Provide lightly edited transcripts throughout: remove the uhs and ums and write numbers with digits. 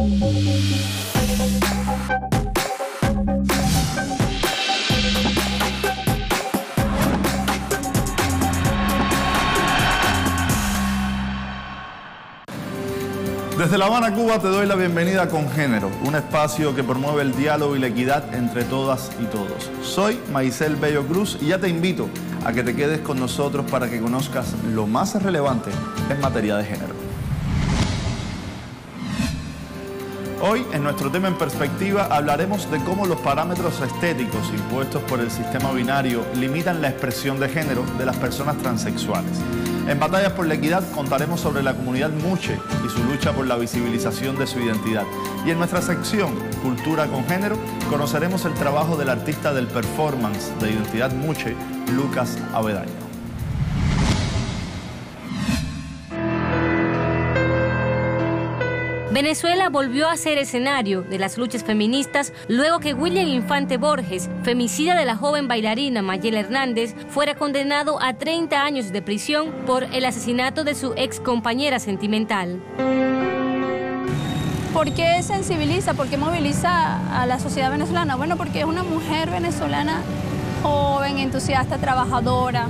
Desde La Habana, Cuba, te doy la bienvenida a Con Género, un espacio que promueve el diálogo y la equidad entre todas y todos. Soy Maicel Bello Cruz y ya te invito a que te quedes con nosotros para que conozcas lo más relevante en materia de género. Hoy, en nuestro tema en perspectiva, hablaremos de cómo los parámetros estéticos impuestos por el sistema binario limitan la expresión de género de las personas transexuales. En Batallas por la Equidad contaremos sobre la comunidad Muche y su lucha por la visibilización de su identidad. Y en nuestra sección Cultura con Género conoceremos el trabajo del artista del performance de identidad Muche, Lucas Avedaño. Venezuela volvió a ser escenario de las luchas feministas luego que William Infante Borges, femicida de la joven bailarina Mayela Hernández, fuera condenado a 30 años de prisión por el asesinato de su ex compañera sentimental. ¿Por qué sensibiliza? ¿Por qué moviliza a la sociedad venezolana? Bueno, porque es una mujer venezolana joven, entusiasta, trabajadora.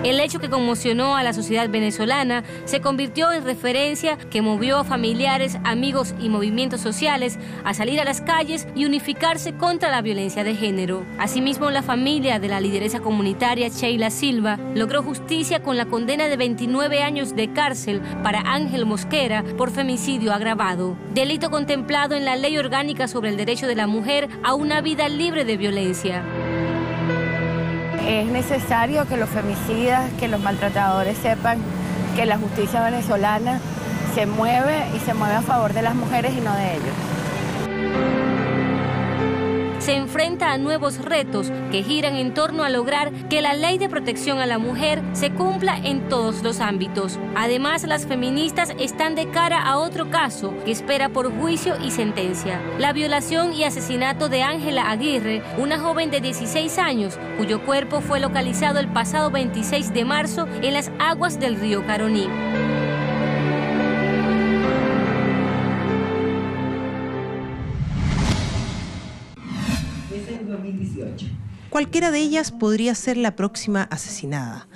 El hecho que conmocionó a la sociedad venezolana se convirtió en referencia que movió a familiares, amigos y movimientos sociales a salir a las calles y unificarse contra la violencia de género. Asimismo, la familia de la lideresa comunitaria Sheila Silva logró justicia con la condena de 29 años de cárcel para Ángel Mosquera por femicidio agravado, delito contemplado en la Ley Orgánica sobre el Derecho de la Mujer a una vida libre de violencia. Es necesario que los femicidas, que los maltratadores sepan que la justicia venezolana se mueve y se mueve a favor de las mujeres y no de ellos. Se enfrenta a nuevos retos que giran en torno a lograr que la ley de protección a la mujer se cumpla en todos los ámbitos. Además, las feministas están de cara a otro caso que espera por juicio y sentencia: la violación y asesinato de Ángela Aguirre, una joven de 16 años, cuyo cuerpo fue localizado el pasado 26 de marzo en las aguas del río Caroní. Cualquiera de ellas podría ser la próxima asesinada.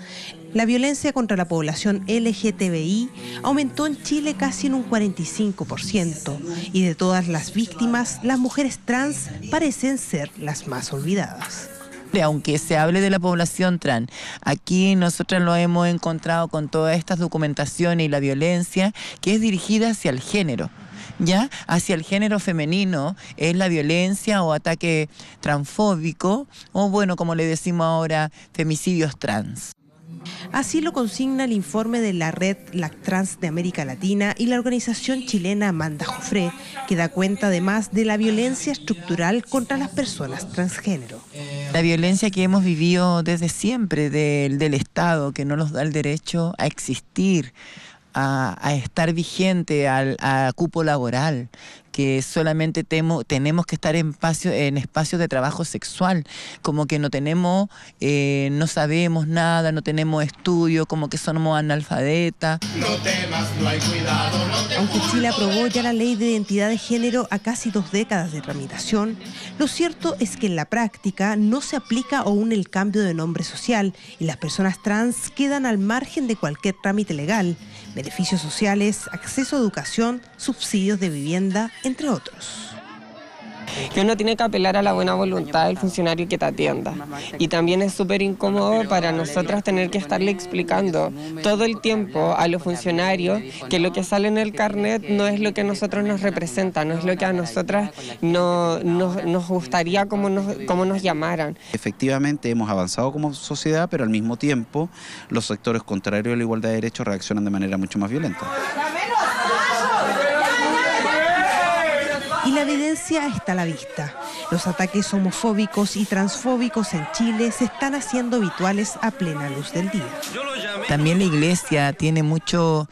La violencia contra la población LGTBI aumentó en Chile casi en un 45%, y de todas las víctimas, las mujeres trans parecen ser las más olvidadas. Aunque se hable de la población trans, aquí nosotros lo hemos encontrado con todas estas documentaciones y la violencia que es dirigida hacia el género. Ya hacia el género femenino es la violencia o ataque transfóbico, o bueno, como le decimos ahora, femicidios trans. Así lo consigna el informe de la Red Lactrans de América Latina y la organización chilena Amanda Jofré, que da cuenta además de la violencia estructural contra las personas transgénero. La violencia que hemos vivido desde siempre del Estado, que no nos da el derecho a existir, a estar vigente a cupo laboral, que solamente tenemos que estar en espacios de trabajo sexual, como que no sabemos nada, no tenemos estudio, como que somos analfabetas. No temas, no hay cuidado, no te... Aunque Chile aprobó ya la ley de identidad de género a casi 2 décadas de tramitación, lo cierto es que en la práctica no se aplica aún el cambio de nombre social y las personas trans quedan al margen de cualquier trámite legal, beneficios sociales, acceso a educación, subsidios de vivienda, entre otros. Que uno tiene que apelar a la buena voluntad del funcionario que te atienda. Y también es súper incómodo para nosotras tener que estarle explicando todo el tiempo a los funcionarios que lo que sale en el carnet no es lo que a nosotros nos representa, no es lo que a nosotras nos gustaría como nos llamaran. Efectivamente hemos avanzado como sociedad, pero al mismo tiempo los sectores contrarios a la igualdad de derechos reaccionan de manera mucho más violenta. Y la evidencia está a la vista. Los ataques homofóbicos y transfóbicos en Chile se están haciendo habituales a plena luz del día. También la Iglesia tiene mucho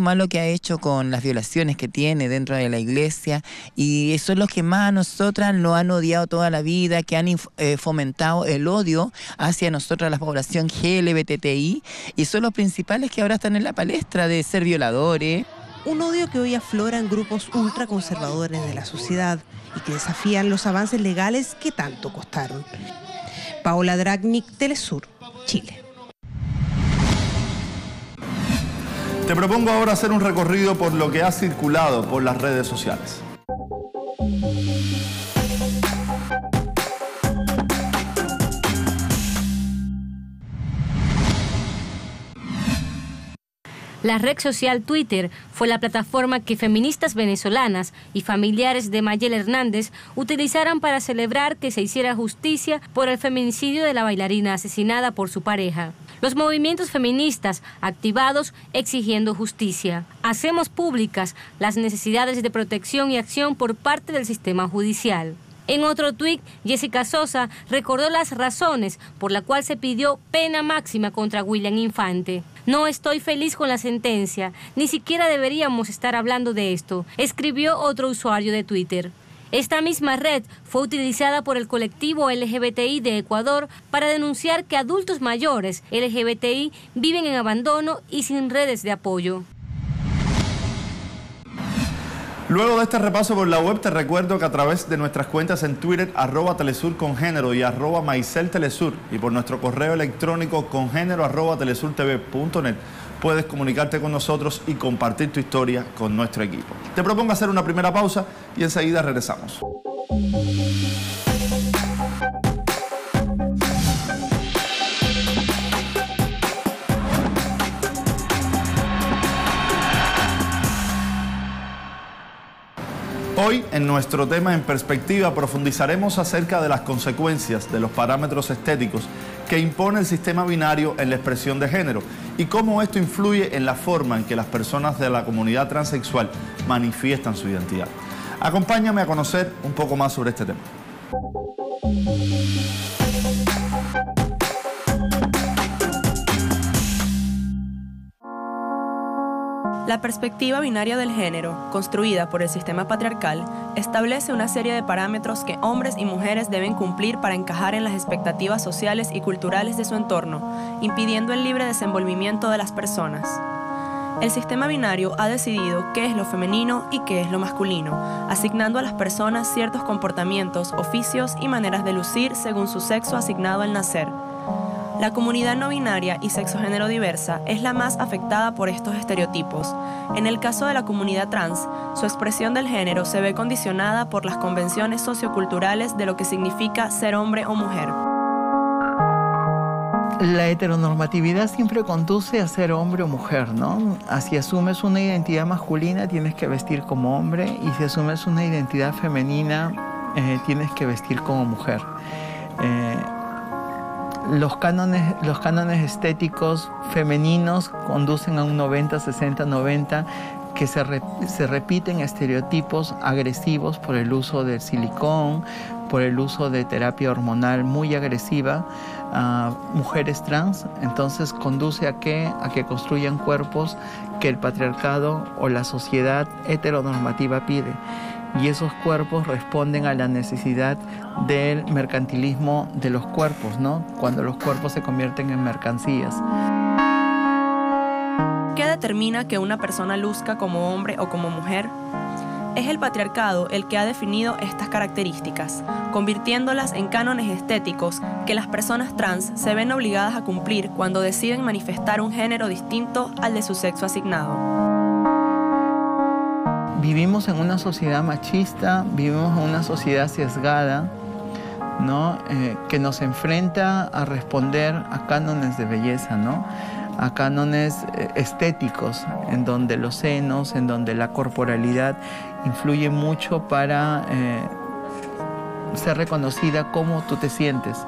malo que ha hecho con las violaciones que tiene dentro de la Iglesia, y son los que más a nosotras lo han odiado toda la vida, que han fomentado el odio hacia nosotras, la población LGBTI, y son los principales que ahora están en la palestra de ser violadores. un odio que hoy aflora en grupos ultraconservadores de la sociedad y que desafían los avances legales que tanto costaron. Paola Dragnik, Telesur, Chile. Te propongo ahora hacer un recorrido por lo que ha circulado por las redes sociales. La red social Twitter fue la plataforma que feministas venezolanas y familiares de Mayel Hernández utilizaron para celebrar que se hiciera justicia por el feminicidio de la bailarina asesinada por su pareja. Los movimientos feministas activados exigiendo justicia. Hacemos públicas las necesidades de protección y acción por parte del sistema judicial. En otro tuit, Jessica Sosa recordó las razones por las cuales se pidió pena máxima contra William Infante. No estoy feliz con la sentencia, ni siquiera deberíamos estar hablando de esto, escribió otro usuario de Twitter. Esta misma red fue utilizada por el colectivo LGBTI de Ecuador para denunciar que adultos mayores LGBTI viven en abandono y sin redes de apoyo. Luego de este repaso por la web, te recuerdo que a través de nuestras cuentas en Twitter, @telesurcongénero y @maiseltelesur, y por nuestro correo electrónico congénero@telesurtv.net, puedes comunicarte con nosotros y compartir tu historia con nuestro equipo. Te propongo hacer una primera pausa y enseguida regresamos. Hoy, en nuestro tema En Perspectiva, profundizaremos acerca de las consecuencias de los parámetros estéticos que impone el sistema binario en la expresión de género y cómo esto influye en la forma en que las personas de la comunidad transexual manifiestan su identidad. Acompáñame a conocer un poco más sobre este tema. La perspectiva binaria del género, construida por el sistema patriarcal, establece una serie de parámetros que hombres y mujeres deben cumplir para encajar en las expectativas sociales y culturales de su entorno, impidiendo el libre desenvolvimiento de las personas. El sistema binario ha decidido qué es lo femenino y qué es lo masculino, asignando a las personas ciertos comportamientos, oficios y maneras de lucir según su sexo asignado al nacer. La comunidad no binaria y sexogénero diversa es la más afectada por estos estereotipos. En el caso de la comunidad trans, su expresión del género se ve condicionada por las convenciones socioculturales de lo que significa ser hombre o mujer. La heteronormatividad siempre conduce a ser hombre o mujer, ¿no? Si asumes una identidad masculina, tienes que vestir como hombre, y si asumes una identidad femenina, tienes que vestir como mujer. Los cánones estéticos femeninos conducen a un 90, 60, 90, que se repiten estereotipos agresivos por el uso del silicón, por el uso de terapia hormonal muy agresiva a mujeres trans. Entonces conduce a que construyan cuerpos que el patriarcado o la sociedad heteronormativa pide. Y esos cuerpos responden a la necesidad del mercantilismo de los cuerpos, ¿no? Cuando los cuerpos se convierten en mercancías. ¿Qué determina que una persona luzca como hombre o como mujer? Es el patriarcado el que ha definido estas características, convirtiéndolas en cánones estéticos que las personas trans se ven obligadas a cumplir cuando deciden manifestar un género distinto al de su sexo asignado. Vivimos en una sociedad machista, vivimos en una sociedad sesgada, ¿no? Que nos enfrenta a responder a cánones de belleza, ¿no? A cánones estéticos, en donde los senos, en donde la corporalidad influye mucho para ser reconocida como tú te sientes.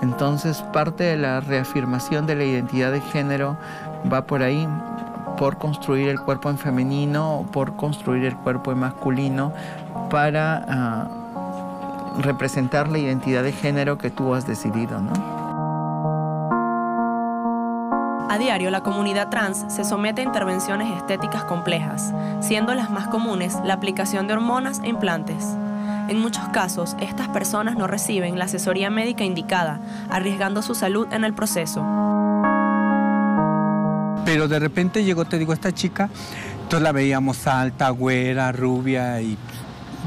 Entonces, parte de la reafirmación de la identidad de género va por ahí, por construir el cuerpo en femenino, por construir el cuerpo en masculino, para representar la identidad de género que tú has decidido, ¿no? A diario, la comunidad trans se somete a intervenciones estéticas complejas, siendo las más comunes la aplicación de hormonas e implantes. En muchos casos, estas personas no reciben la asesoría médica indicada, arriesgando su salud en el proceso. Pero de repente llegó, te digo, esta chica Entonces la veíamos alta, güera, rubia y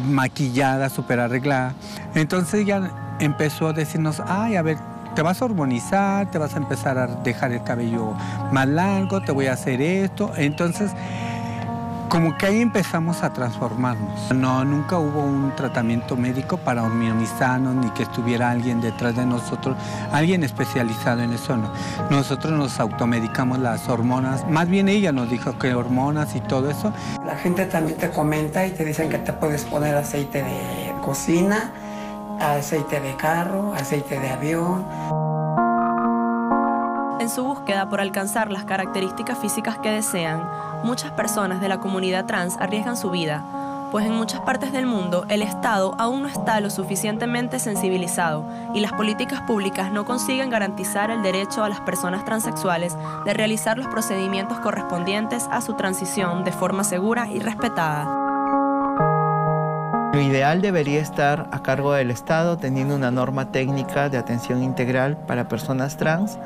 maquillada, súper arreglada. Entonces ella empezó a decirnos, ay, a ver, te vas a hormonizar, te vas a empezar a dejar el cabello más largo, te voy a hacer esto. Entonces, como que ahí empezamos a transformarnos. No, nunca hubo un tratamiento médico para hormonizarnos, ni que estuviera alguien detrás de nosotros, alguien especializado en eso, no. Nosotros nos automedicamos las hormonas, más bien ella nos dijo que hormonas y todo eso. La gente también te comenta y te dicen que te puedes poner aceite de cocina, aceite de carro, aceite de avión. En su búsqueda por alcanzar las características físicas que desean, muchas personas de la comunidad trans arriesgan su vida, pues en muchas partes del mundo el Estado aún no está lo suficientemente sensibilizado y las políticas públicas no consiguen garantizar el derecho a las personas transexuales de realizar los procedimientos correspondientes a su transición de forma segura y respetada. Lo ideal debería estar a cargo del Estado, teniendo una norma técnica de atención integral para personas trans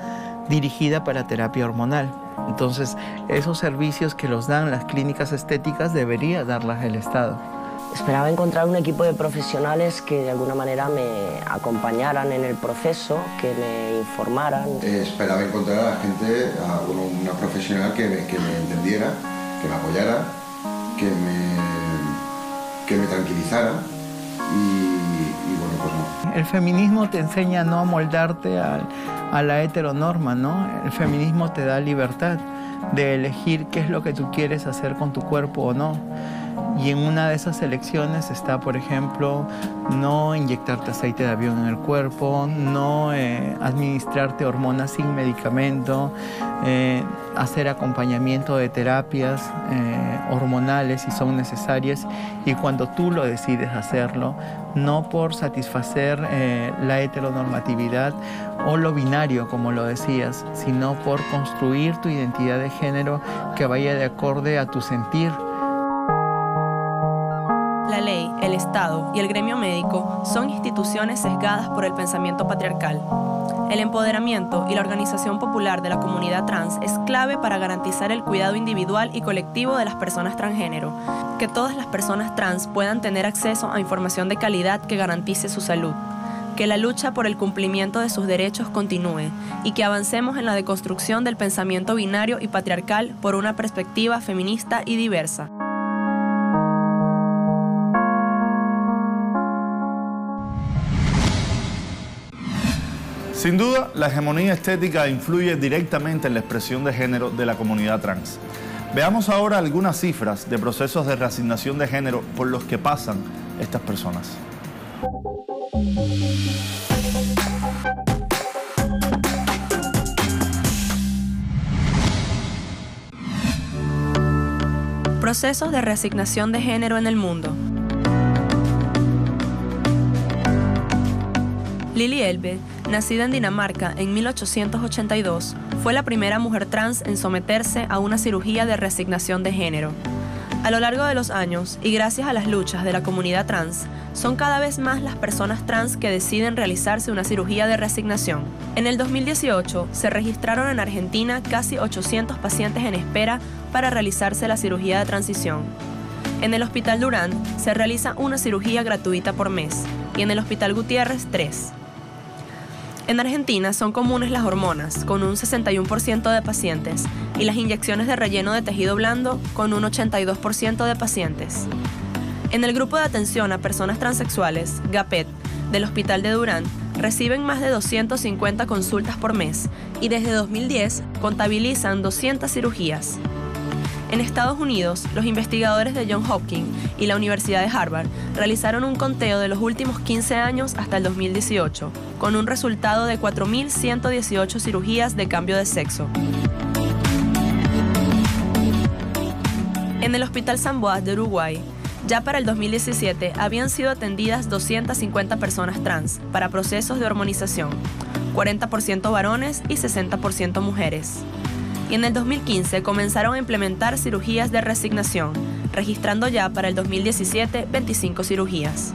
dirigida para terapia hormonal. Entonces, esos servicios que los dan las clínicas estéticas debería darlas el Estado. Esperaba encontrar un equipo de profesionales que de alguna manera me acompañaran en el proceso, que me informaran. Esperaba encontrar a la gente, una profesional que me entendiera, que me apoyara, que me tranquilizara y bueno, pues no. El feminismo te enseña a no amoldarte a la heteronorma, ¿no? El feminismo te da libertad de elegir qué es lo que tú quieres hacer con tu cuerpo o no. Y en una de esas elecciones está, por ejemplo, no inyectarte aceite de avión en el cuerpo, no administrarte hormonas sin medicamento, hacer acompañamiento de terapias hormonales si son necesarias, y cuando tú lo decides hacerlo, no por satisfacer la heteronormatividad o lo binario, como lo decías, sino por construir tu identidad de género que vaya de acorde a tu sentir. La ley, el Estado y el gremio médico son instituciones sesgadas por el pensamiento patriarcal. El empoderamiento y la organización popular de la comunidad trans es clave para garantizar el cuidado individual y colectivo de las personas transgénero, que todas las personas trans puedan tener acceso a información de calidad que garantice su salud, que la lucha por el cumplimiento de sus derechos continúe y que avancemos en la deconstrucción del pensamiento binario y patriarcal por una perspectiva feminista y diversa. Sin duda, la hegemonía estética influye directamente en la expresión de género de la comunidad trans. Veamos ahora algunas cifras de procesos de reasignación de género por los que pasan estas personas. Procesos de reasignación de género en el mundo. Lili Elbe, nacida en Dinamarca en 1882, fue la primera mujer trans en someterse a una cirugía de reasignación de género. A lo largo de los años, y gracias a las luchas de la comunidad trans, son cada vez más las personas trans que deciden realizarse una cirugía de reasignación. En el 2018, se registraron en Argentina casi 800 pacientes en espera para realizarse la cirugía de transición. En el Hospital Durán se realiza una cirugía gratuita por mes, y en el Hospital Gutiérrez 3. En Argentina son comunes las hormonas, con un 61% de pacientes, y las inyecciones de relleno de tejido blando, con un 82% de pacientes. En el grupo de atención a personas transexuales, GAPET, del Hospital de Durán, reciben más de 250 consultas por mes, y desde 2010 contabilizan 200 cirugías. En Estados Unidos, los investigadores de Johns Hopkins y la Universidad de Harvard realizaron un conteo de los últimos 15 años hasta el 2018, con un resultado de 4.118 cirugías de cambio de sexo. En el Hospital San Boas de Uruguay, ya para el 2017 habían sido atendidas 250 personas trans para procesos de hormonización, 40% varones y 60% mujeres. Y en el 2015 comenzaron a implementar cirugías de reasignación, registrando ya para el 2017 25 cirugías.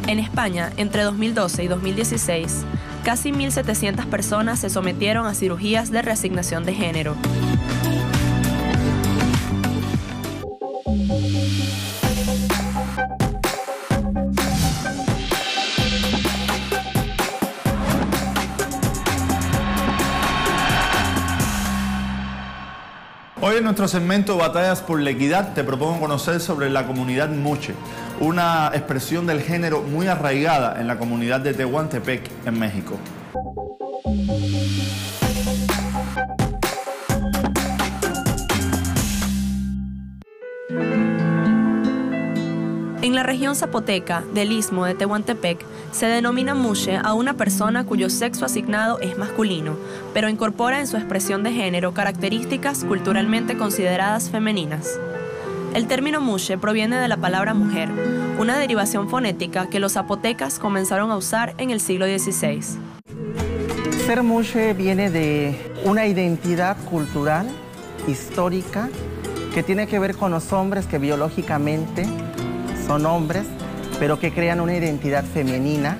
En España, entre 2012 y 2016, casi 1.700 personas se sometieron a cirugías de reasignación de género. nuestro segmento Batallas por la Equidad te propongo conocer sobre la comunidad Muxe, una expresión del género muy arraigada en la comunidad de Tehuantepec, en México. En la región zapoteca del Istmo de Tehuantepec se denomina Muxe a una persona cuyo sexo asignado es masculino, pero incorpora en su expresión de género características culturalmente consideradas femeninas. El término Muxe proviene de la palabra mujer, una derivación fonética que los zapotecas comenzaron a usar en el siglo XVI. Ser Muxe viene de una identidad cultural, histórica, que tiene que ver con los hombres que biológicamente son hombres, pero que crean una identidad femenina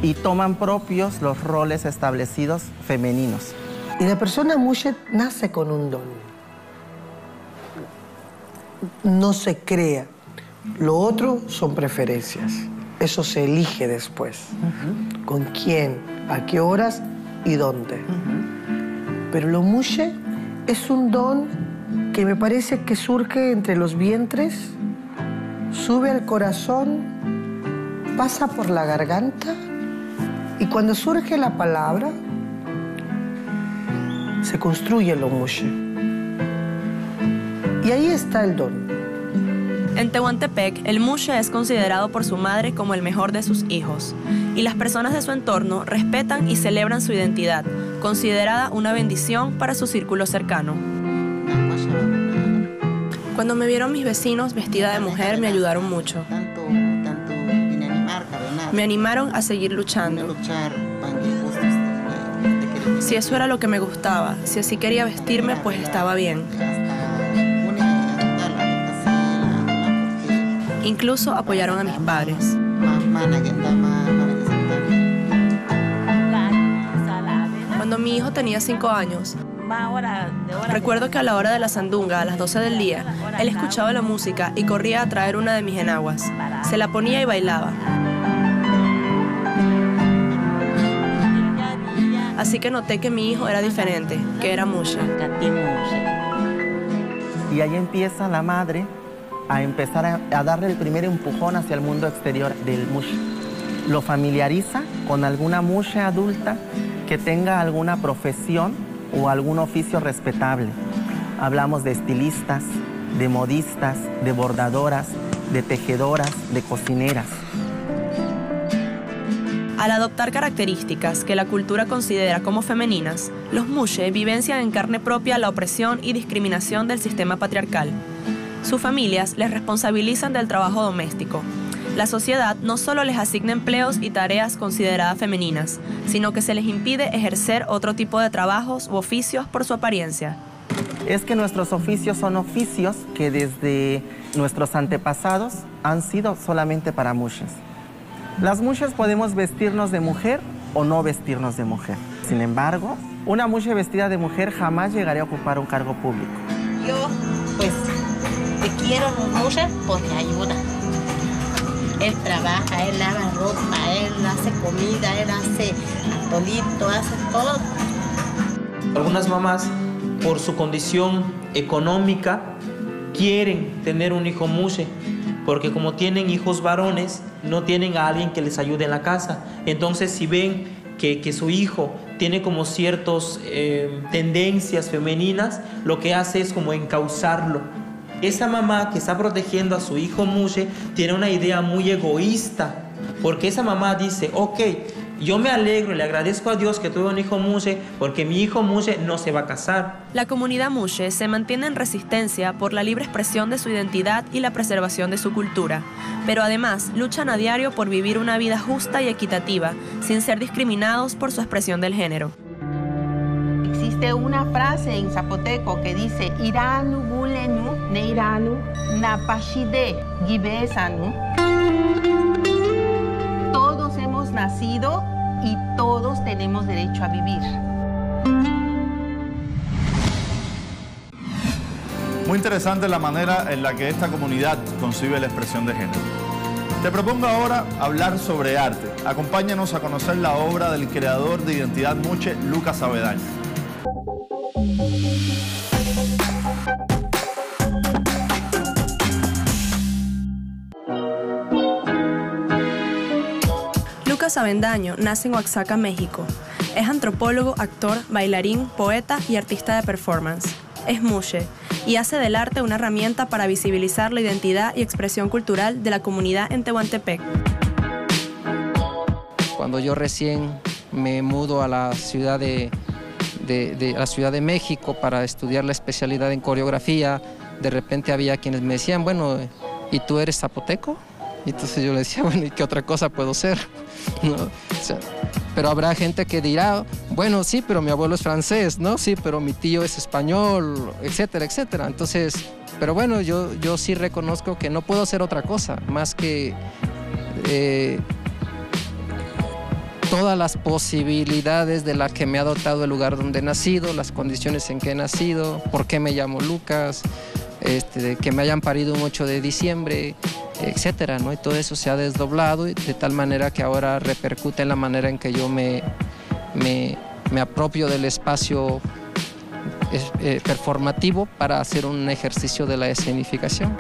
y toman propios los roles establecidos femeninos. Y la persona Muxe nace con un don. No se crea. Lo otro son preferencias. Eso se elige después. ¿Con quién? ¿A qué horas? ¿Y dónde? Pero lo Muxe es un don que me parece que surge entre los vientres, sube al corazón, pasa por la garganta y cuando surge la palabra, se construye lo Muxe. Y ahí está el don. En Tehuantepec, el Muxe es considerado por su madre como el mejor de sus hijos, y las personas de su entorno respetan y celebran su identidad, considerada una bendición para su círculo cercano. Cuando me vieron mis vecinos vestida de mujer, me ayudaron mucho. Me animaron a seguir luchando. Si eso era lo que me gustaba, si así quería vestirme, pues estaba bien. Incluso apoyaron a mis padres. Cuando mi hijo tenía 5 años, recuerdo que a la hora de la sandunga, a las 12 del día, él escuchaba la música y corría a traer una de mis enaguas. Se la ponía y bailaba. Así que noté que mi hijo era diferente, que era Muxe. Y ahí empieza la madre a empezar a darle el primer empujón hacia el mundo exterior del Muxe. Lo familiariza con alguna Muxe adulta que tenga alguna profesión o algún oficio respetable. Hablamos de estilistas, de modistas, de bordadoras, de tejedoras, de cocineras. Al adoptar características que la cultura considera como femeninas, los Muxe vivencian en carne propia la opresión y discriminación del sistema patriarcal. Sus familias les responsabilizan del trabajo doméstico. La sociedad no solo les asigna empleos y tareas consideradas femeninas, sino que se les impide ejercer otro tipo de trabajos u oficios por su apariencia. Es que nuestros oficios son oficios que desde nuestros antepasados han sido solamente para Muxes. Las Muxes podemos vestirnos de mujer o no vestirnos de mujer. Sin embargo, una Muxe vestida de mujer jamás llegaría a ocupar un cargo público. Yo, pues, te quiero Muxe porque ayuda. Él trabaja, él lava ropa, él hace comida, él hace atolito, hace todo. Algunas mamás, por su condición económica, quieren tener un hijo Muxe, porque como tienen hijos varones, no tienen a alguien que les ayude en la casa. Entonces, si ven que su hijo tiene como ciertas tendencias femeninas, lo que hace es como encauzarlo. Esa mamá que está protegiendo a su hijo Muxe tiene una idea muy egoísta, porque esa mamá dice, ok, yo me alegro y le agradezco a Dios que tuve un hijo Muxe, porque mi hijo Muxe no se va a casar. La comunidad Muxe se mantiene en resistencia por la libre expresión de su identidad y la preservación de su cultura, pero además luchan a diario por vivir una vida justa y equitativa, sin ser discriminados por su expresión del género. Existe una frase en zapoteco que dice Iranu gulenu neiranu napashide gibesanu. Todos hemos nacido y todos tenemos derecho a vivir. Muy interesante la manera en la que esta comunidad concibe la expresión de género. Te propongo ahora hablar sobre arte. Acompáñanos a conocer la obra del creador de Identidad Muxe, Lucas Avendaño. Lucas Avendaño nace en Oaxaca, México. Es antropólogo, actor, bailarín, poeta y artista de performance. Es mushe y hace del arte una herramienta para visibilizar la identidad y expresión cultural de la comunidad en Tehuantepec. Cuando yo recién me mudo a la ciudad de México para estudiar la especialidad en coreografía, de repente había quienes me decían, bueno, ¿y tú eres zapoteco? Y entonces yo le decía, bueno, ¿y qué otra cosa puedo ser? ¿No? O sea, pero habrá gente que dirá, bueno, sí, pero mi abuelo es francés, ¿no? Sí, pero mi tío es español, etcétera, etcétera. Entonces, pero bueno, yo sí reconozco que no puedo hacer otra cosa, más que todas las posibilidades de las que me ha dotado el lugar donde he nacido, las condiciones en que he nacido, por qué me llamo Lucas, que me hayan parido un 8 de diciembre, etcétera, ¿no? Y todo eso se ha desdoblado de tal manera que ahora repercute en la manera en que yo me apropio del espacio performativo para hacer un ejercicio de la escenificación.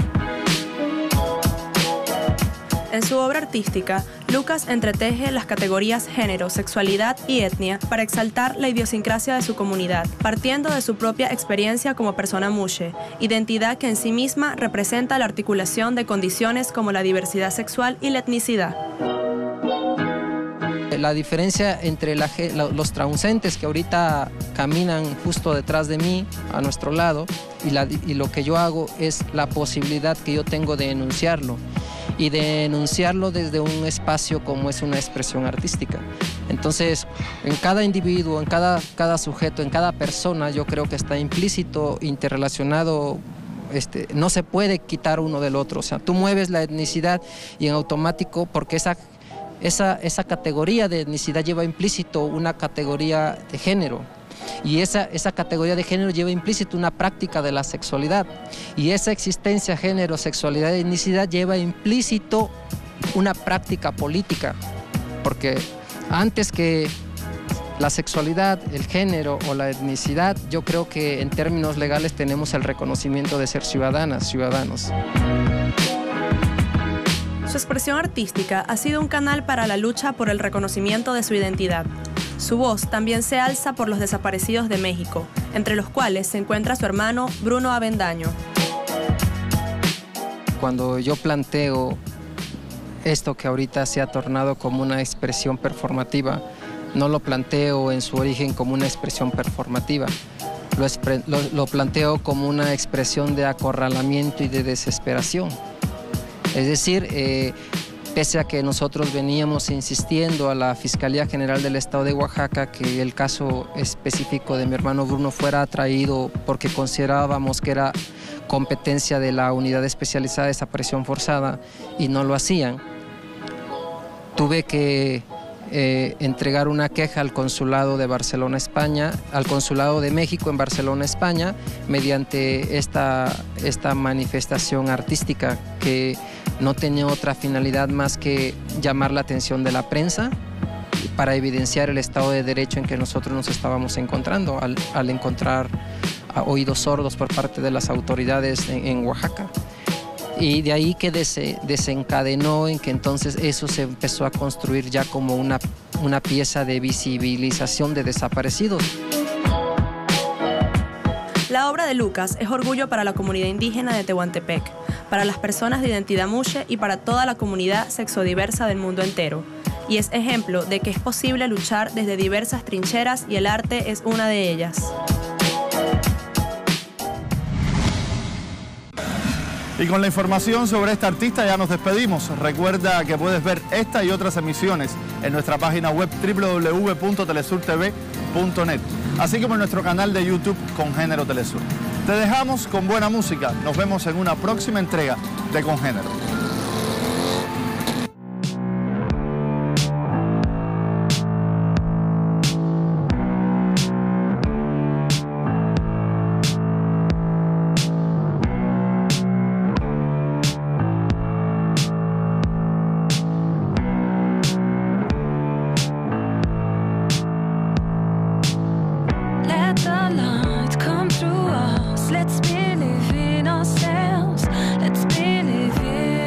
En su obra artística, Lucas entreteje las categorías género, sexualidad y etnia para exaltar la idiosincrasia de su comunidad, partiendo de su propia experiencia como persona mushe, identidad que en sí misma representa la articulación de condiciones como la diversidad sexual y la etnicidad. La diferencia entre los transeúntes que ahorita caminan justo detrás de mí, a nuestro lado, y lo que yo hago es la posibilidad que yo tengo de enunciarlo. Y de enunciarlo desde un espacio como es una expresión artística. Entonces, en cada individuo, en cada sujeto, en cada persona, yo creo que está implícito, interrelacionado, no se puede quitar uno del otro. O sea, tú mueves la etnicidad y en automático, porque esa categoría de etnicidad lleva implícito una categoría de género. Y esa categoría de género lleva implícito una práctica de la sexualidad. Y esa existencia, género, sexualidad y etnicidad lleva implícito una práctica política. Porque antes que la sexualidad, el género o la etnicidad, yo creo que en términos legales tenemos el reconocimiento de ser ciudadanas, ciudadanos. Su expresión artística ha sido un canal para la lucha por el reconocimiento de su identidad. Su voz también se alza por los desaparecidos de México, entre los cuales se encuentra su hermano Bruno Avendaño. Cuando yo planteo esto que ahorita se ha tornado como una expresión performativa, no lo planteo en su origen como una expresión performativa, lo planteo como una expresión de acorralamiento y de desesperación. Es decir, pese a que nosotros veníamos insistiendo a la Fiscalía General del Estado de Oaxaca que el caso específico de mi hermano Bruno fuera traído porque considerábamos que era competencia de la Unidad Especializada de Desaparición Forzada y no lo hacían, tuve que entregar una queja al Consulado de Barcelona, España, al Consulado de México en Barcelona, España, mediante esta manifestación artística que no tenía otra finalidad más que llamar la atención de la prensa para evidenciar el estado de derecho en que nosotros nos estábamos encontrando al encontrar oídos sordos por parte de las autoridades en Oaxaca. Y de ahí que desencadenó en que entonces eso se empezó a construir ya como una pieza de visibilización de desaparecidos. La obra de Lucas es orgullo para la comunidad indígena de Tehuantepec, para las personas de identidad mushe y para toda la comunidad sexodiversa del mundo entero. Y es ejemplo de que es posible luchar desde diversas trincheras y el arte es una de ellas. Y con la información sobre esta artista ya nos despedimos. Recuerda que puedes ver esta y otras emisiones en nuestra página web www.telesurtv.net, así como en nuestro canal de YouTube Congénero Telesur. Te dejamos con buena música. Nos vemos en una próxima entrega de Congénero. Let's believe in ourselves. Let's believe in